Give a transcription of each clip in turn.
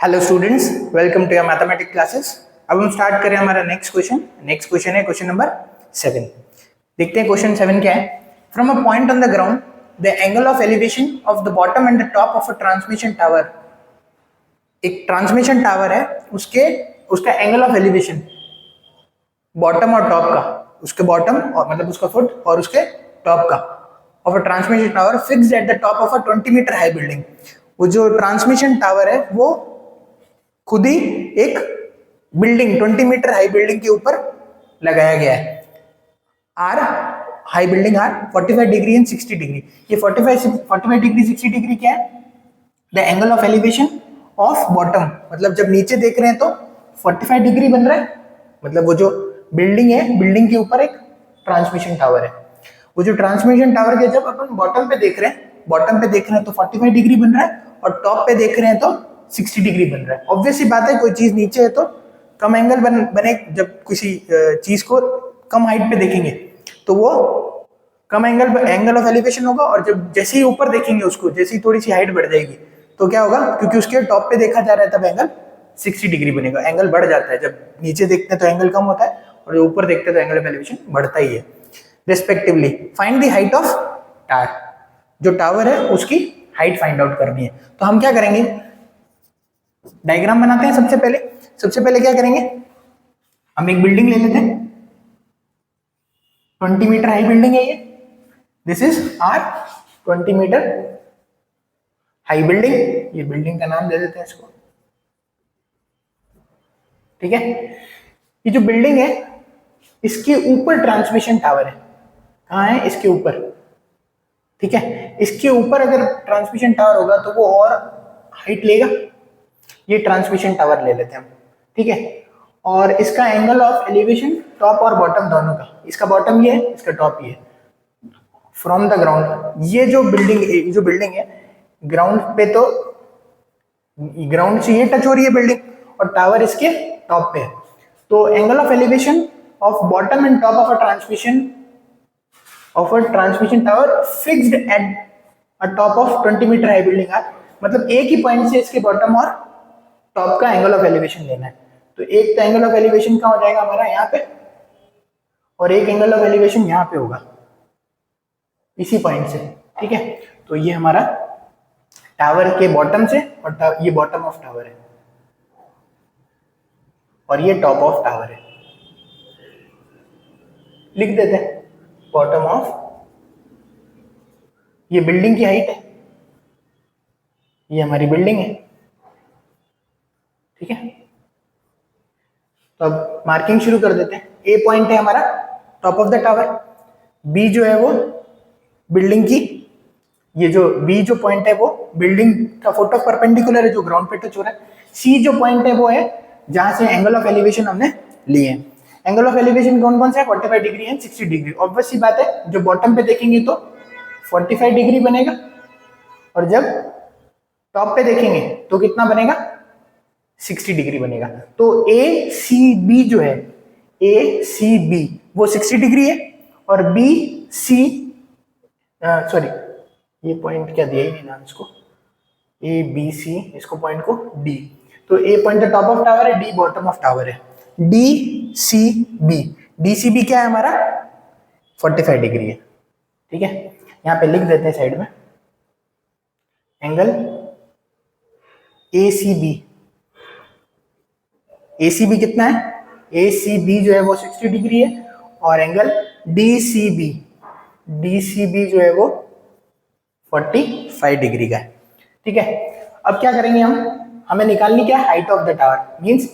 Hello students, welcome to your mathematics classes. अब हम start करें हमारा नेक्स्ट क्वेश्चन है क्वेश्चन नंबर 7। देखते हैं क्वेश्चन 7 क्या है। From a point on the ground the angle of elevation of the bottom and the top of a transmission tower. एक ट्रांसमिशन टावर है, उसका एंगल ऑफ एलिवेशन बॉटम और top का, उसके बॉटम और मतलब उसका फुट और उसके टॉप का of a transmission tower fixed at the top of a 20 metre high building. वो जो ट्रांसमिशन टावर है वो खुद ही एक बिल्डिंग 20 मीटर हाई बिल्डिंग के ऊपर लगाया गया है। Are high building are 45 degree and 60 degree. ये 45 डिग्री 60 डिग्री क्या है? The angle of elevation of bottom, मतलब जब नीचे देख रहे हैं तो 45 डिग्री बन रहा है। मतलब वो जो बिल्डिंग है, बिल्डिंग के ऊपर एक ट्रांसमिशन टावर है। वो जो ट्रांसमिशन टावर के जब अपन बॉटम पे देख रहे हैं तो 45 डिग्री बन रहा है और टॉप पे देख रहे हैं तो 60 डिग्री बन रहा है। ऑब्वियस सी बात है, कोई चीज नीचे है तो कम एंगल बने। जब किसी चीज को कम हाइट पे देखेंगे तो वो कम एंगल ऑफ एलिवेशन होगा, और जब जैसे ही ऊपर देखेंगे उसको, जैसे ही थोड़ी सी हाइट बढ़ जाएगी तो क्या होगा, क्योंकि उसके टॉप पे देखा जा रहा है तब एंगल 60 डिग्री बनेगा। एंगल बढ़ जाता है, जब नीचे देखते हैं तो एंगल कम होता है और जब ऊपर देखते हैं तो एंगल ऑफ एलिवेशन बढ़ता ही है। Respectively find the height of tower. जो टावर है उसकी हाइट फाइंड आउट करनी है। तो हम क्या करेंगे, डायग्राम बनाते हैं। सबसे पहले क्या करेंगे, हम एक बिल्डिंग ले लेते हैं। 20 मीटर हाई बिल्डिंग है ये। This is are 20 metre high building. ये बिल्डिंग का नाम दे देते हैं इसको, ठीक है। ये जो बिल्डिंग है इसके ऊपर ट्रांसमिशन टावर है। कहाँ है? इसके ऊपर, ठीक है। इसके ऊपर अगर ट्रांसमिशन टावर होगा तो वो और हाइट लेगा। ये ट्रांसमिशन टावर ले लेते हैं हम, ठीक है। और इसका एंगल ऑफ एलिवेशन टॉप और बॉटम दोनों का, इसका बॉटम ये है, इसका टॉप ये है। फ्रॉम द ग्राउंड, ये जो बिल्डिंग है ग्राउंड पे, तो ग्राउंड से ये टच हो रही है बिल्डिंग और टावर इसके टॉप पे है। तो angle of elevation of bottom and top of a transmission tower fixed at a top of 20 metre high building are. मतलब एक ही पॉइंट से इसके बॉटम और टॉप का एंगल ऑफ एलिवेशन लेना है। तो एक तो एंगल ऑफ एलिवेशन का हो जाएगा हमारा यहाँ पे, और एक एंगल ऑफ एलिवेशन यहाँ पे होगा इसी पॉइंट से, ठीक है। तो ये हमारा टावर के बॉटम से, और ये बॉटम ऑफ टावर है और ये टॉप ऑफ टावर है। लिख देते हैं बॉटम ऑफ, ये बिल्डिंग की हाइट है, ये हमारी बिल्डिंग है, ठीक है। तो अब मार्किंग शुरू कर देते हैं। ए पॉइंट है हमारा top of the tower, B जो है वो बिल्डिंग की, ये जो बी जो पॉइंट है वो बिल्डिंग का फुट ऑफ परपेंडिकुलर है जो ग्राउंड पे टच हो रहा है। सी जो पॉइंट है वो है जहां से एंगल ऑफ एलिवेशन हमने लिए हैं। एंगल ऑफ एलिवेशन कौन कौन से है? 45 डिग्री एंड 60 डिग्री। ऑब्वियस सी बात है, जो बॉटम पे देखेंगे तो 45 डिग्री बनेगा, और जब टॉप पे देखेंगे तो कितना बनेगा? 60 डिग्री बनेगा। तो ए सी बी जो है, ए सी बी वो 60 डिग्री है, और बी सी, सॉरी ये पॉइंट क्या दिया ही नहीं नाम इसको, ए बी सी, इसको पॉइंट को डी। तो A point the top of tower है, डी बॉटम ऑफ टावर है। D C B, D C B क्या है हमारा? 45 डिग्री है, ठीक है। यहाँ पे लिख देते हैं साइड में angle A C B. A C B कितना है? ए सी बी जो है वो 60 डिग्री है, और एंगल डी सी बी जो है वो 45 डिग्री का है, ठीक है। अब क्या करेंगे हम, हमें निकालनी क्या है? Height of the tower. Means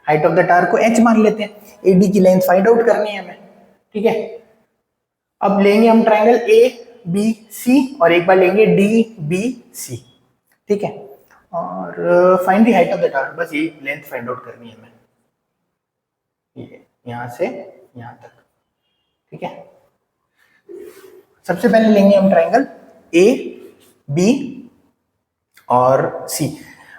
height of the tower को h मान लेते हैं। एडी की लेंथ फाइंड आउट करनी है हमें, ठीक है। अब लेंगे हम ट्राइंगल ए बी सी, और एक बार लेंगे डी बी सी, ठीक है। और find the height of the tower, बस ये लेंथ फाइंड आउट करनी है हमें, ये यहां से यहां तक, ठीक है। सबसे पहले लेंगे हम ट्राइंगल ए बी और सी।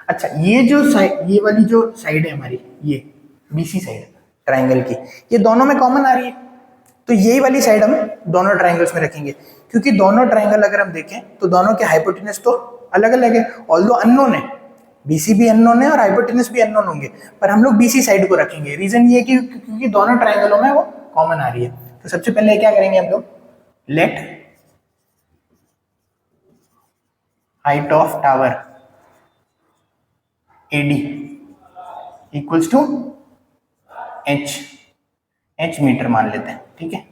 अच्छा, ये वाली जो साइड है हमारी, ये बीसी साइड ट्राइंगल की, ये दोनों में कॉमन आ रही है। तो यही वाली साइड हम दोनों ट्राइंगल्स में रखेंगे, क्योंकि दोनों ट्राइंगल अगर हम देखें तो दोनों के हाइपोटेनस तो अलग अलग है, ऑल्दो अननोन है, BC भी अननोन है और हाइपोटेनस भी अननोन होंगे, पर हम लोग BC साइड को रखेंगे। रीजन ये कि क्योंकि दोनों ट्राइंगलों में वो कॉमन आ रही है। तो सबसे पहले क्या करेंगे हम लोग, let height of tower AD equals to h metre मान लेते हैं, ठीक है।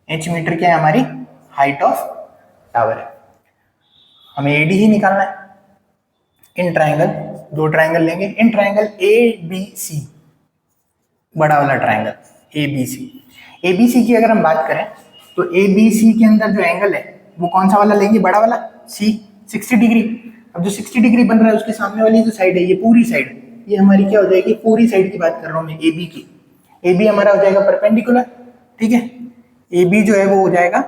h मीटर क्या है, हमारी हाइट ऑफ टावर है। हमें AD ही निकालना है। इन ट्राइंगल, दो ट्राइंगल लेंगे, इन ट्राइंगल ABC, बड़ा वाला ट्राइंगल ABC की अगर हम बात करें तो ABC के अंदर जो एंगल है वो कौन सा वाला लेंगे, बड़ा वाला C, 60 डिग्री। अब जो 60 डिग्री बन रहा है उसके सामने वाली जो साइड है, ये पूरी साइड, ये हमारी क्या हो जाएगी, पूरी साइड की बात कर रहा हूं मैं AB की। AB हमारा हो जाएगा परपेंडिकुलर, ठीक है। AB जो है वो हो जाएगा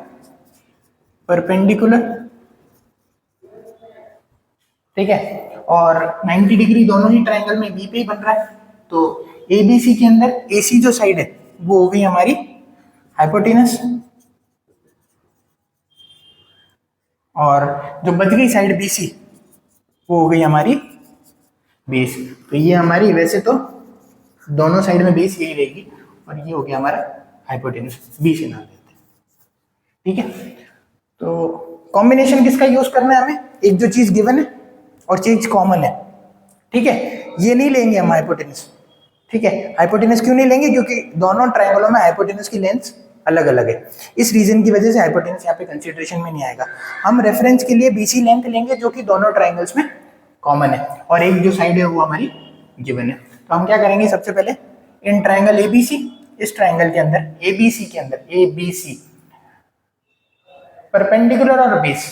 परपेंडिकुलर, ठीक है। और 90 डिग्री दोनों ही ट्राइंगल में बी पे ही बन रहा है, तो ABC के अंदर AC जो साइड है वो हो गई हमारी हाइपोटेनस, और जो बच गई साइड BC वो हो गई हमारी बेस। तो ये हमारी, वैसे तो दोनों साइड में बेस यही रहेगी, और ये हो गया हमारा हाइपोटेनस, बी से नाम देते हैं, ठीक है। तो कॉम्बिनेशन किसका यूज करना है हमें, एक जो चीज गिवन है और चीज कॉमन है, ठीक है। ये नहीं लेंगे हम हाइपोटेनस, ठीक है। हाइपोटेनस क्यों नहीं लेंगे, क्योंकि दोनों ट्राइंगलों में हाइपोटेनस की लेंथ अलग अलग है। इस रीजन की वजह से हाइपोटेनस यहाँ पे कंसीडरेशन में नहीं आएगा। हम रेफरेंस के लिए BC लेंथ लेंगे जो कि दोनों ट्राइंगल्स में कॉमन है, और एक जो साइड है वो हमारी गिवन है। तो हम क्या करेंगे, सबसे पहले इन ट्राइंगल ABC, इस ट्राइंगल के अंदर ABC के अंदर ABC परपेंडिकुलर और बेस,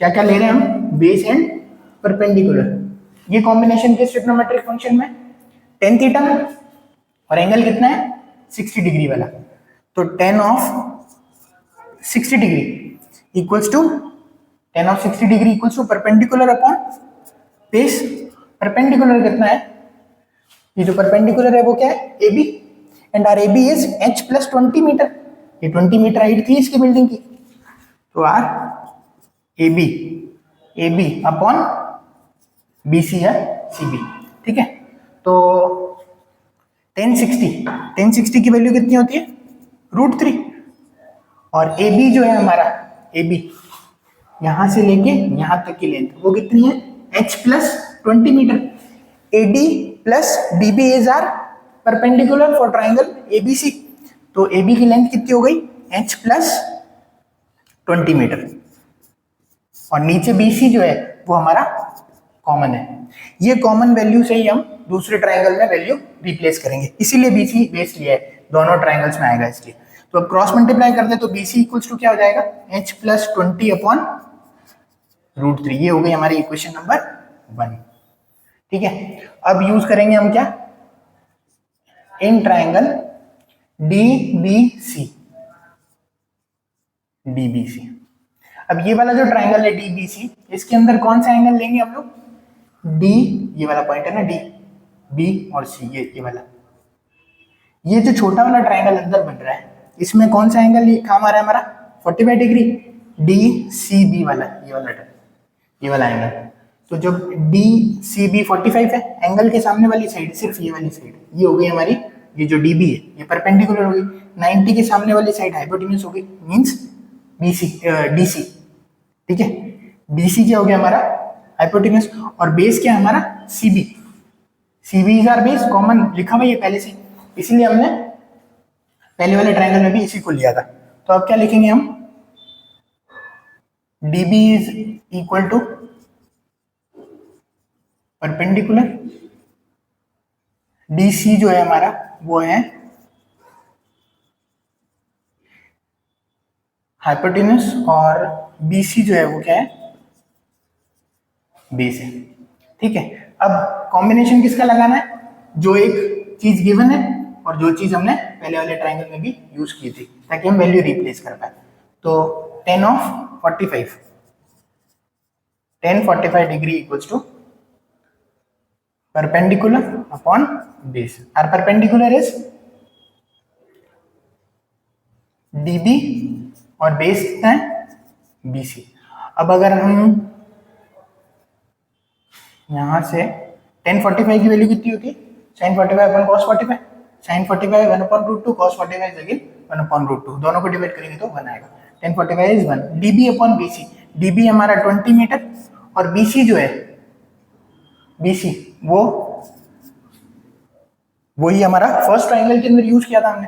क्या क्या ले रहे हैं हम, बेस एंड परपेंडिकुलर। ये कॉम्बिनेशन किस ट्रिग्नोमेट्रिक फंक्शन में, tan थीटा में, और एंगल कितना है 60 डिग्री वाला। तो tan of 60 degree equals to, tan of 60 degree equals to perpendicular upon base. Perpendicular कितना है, ये जो परपेंडिकुलर है वो क्या है, AB, and are AB is h plus 20 metre. ये 20 मीटर हाइट थी इसकी बिल्डिंग की, तो आर AB अपॉन BC या CB, ठीक है। तो tan 60 की वैल्यू कितनी होती है, √3, और AB जो है हमारा, AB यहां से लेके यहां तक की लेंथ वो कितनी है, h plus 20 metre. AD plus BB is are perpendicular for triangle ABC, तो AB की लेंथ कितनी हो गई, h प्लस 20 मीटर, और नीचे BC जो है वो हमारा कॉमन है। ये कॉमन वैल्यू से ही हम दूसरे ट्राइंगल में वैल्यू रिप्लेस करेंगे, इसीलिए BC बेस लिया है, दोनों ट्राइंगल्स में आएगा इसलिए। तो अब क्रॉस मल्टीप्लाई करते हैं तो BC इक्वल्स टू क्या हो जाएगा, h प्लस 20 अपॉन √3। ये हो गई हमारी इक्वेशन नंबर 1, ठीक है। अब यूज करेंगे हम क्या, इन ट्राइंगल DBC। अब ये वाला जो ट्राइंगल है DBC, इसके अंदर कौन सा एंगल लेंगे हम लोग, D, ये वाला पॉइंट है ना D, B और C, ये वाला, ये जो छोटा वाला ट्राइंगल अंदर बन रहा है इसमें कौन सा एंगल काम आ रहा है हमारा, 45 डिग्री, DCB वाला, ये वाला एंगल। तो जब DCB 45 है, एंगल के सामने वाली साइड सिर्फ ये वाली साइड, ये हो गई हमारी, ये जो DB है ये परपेंडिकुलर हो गई, 90 के सामने वाली साइड हाइपोटेन्यूज हो गई, मींस DC, ठीक है। DC क्या हो गया हमारा, हाइपोटेन्यूज, और बेस क्या है हमारा, CB is are base, common लिखा हुआ है पहले से, इसलिए हमने पहले वाले ट्राइंगल में भी इसी को लिया था। तो अब क्या लिखेंगे हम, DB is equal to perpendicular, DC जो है हमारा वो है हाइपोटेन्यूज, और BC जो है वो क्या है, बेस है, ठीक है। अब कॉम्बिनेशन किसका लगाना है, जो एक चीज गिवन है और जो चीज हमने पहले वाले ट्राइंगल में भी यूज की थी, ताकि हम वैल्यू रिप्लेस कर पाए। तो tan of 45 degree equals to perpendicular upon base, our perpendicular is DB और बेस कितना है BC। अब अगर हम यहां से टेन 45 की वैल्यू कितनी होती है, साइन 45 अपन कॉस 45, साइन 45 1/√2, कॉस 45 अगेन 1/√2, दोनों को डिवाइड करेंगे तो 1 आएगा। Ten 45 is 1। DB upon BC, dB हमारा 20 मीटर और बीसी जो है, बीसी वो वही हमारा फर्स्ट ट्राइंगल के अंदर यूज किया था हमने।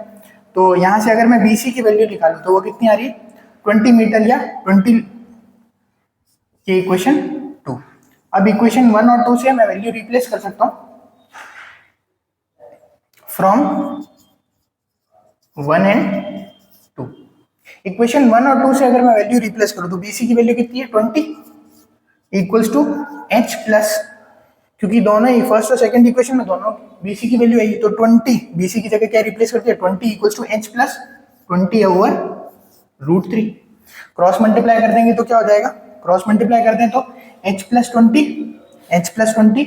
तो यहां से अगर मैं बीसी की वैल्यू निकालूं तो वो कितनी आ रही है, 20 मीटर या 20, ये इक्वेशन 2। अब इक्वेशन 1 और 2 से मैं वैल्यू रिप्लेस कर सकता हूं फ्रॉम 1 एंड 2। इक्वेशन 1 और 2 से अगर मैं वैल्यू रिप्लेस करूं तो बीसी की वैल्यू कितनी है, 20 इक्वल्स टू एच प्लस, क्योंकि दोनों ही फर्स्ट और सेकंड इक्वेशन में दोनों बीसी की वैल्यू आई, तो 20 बीसी की जगह क्या रिप्लेस करते हैं, 20 equals to H plus 20/√3। Cross multiply कर देंगे तो क्या हो जाएगा, क्रॉस मल्टीप्लाई करते हैं तो h plus 20, h plus 20,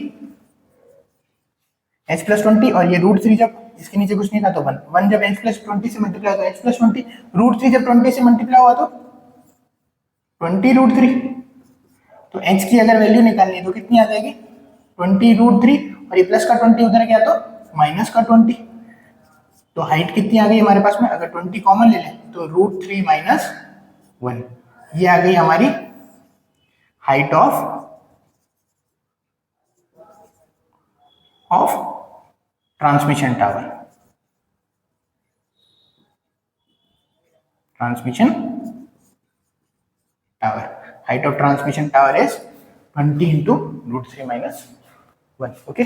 h plus 20 और ये √3 जब इसके नीचे कुछ नहीं था तो 1, 1 जब h प्लस 20 से मल्टीप्लाई हुआ तो h प्लस 20, √3 जब 20 से मल्टीप्लाई हुआ तो 20√3। तो h की अगर वैल्यू निकालनी है तो कितनी आ जाएगी, 20√3 और ये प्लस का 20 उधर गया तो माइनस का 20। तो हाइट कितनी आ गई हमारे पास में, अगर 20 कॉमन ले लें तो √3 माइनस 1, ये आ गई हमारी height of transmission tower. Transmission tower, height of transmission tower is 20 into √3 minus 1. Okay.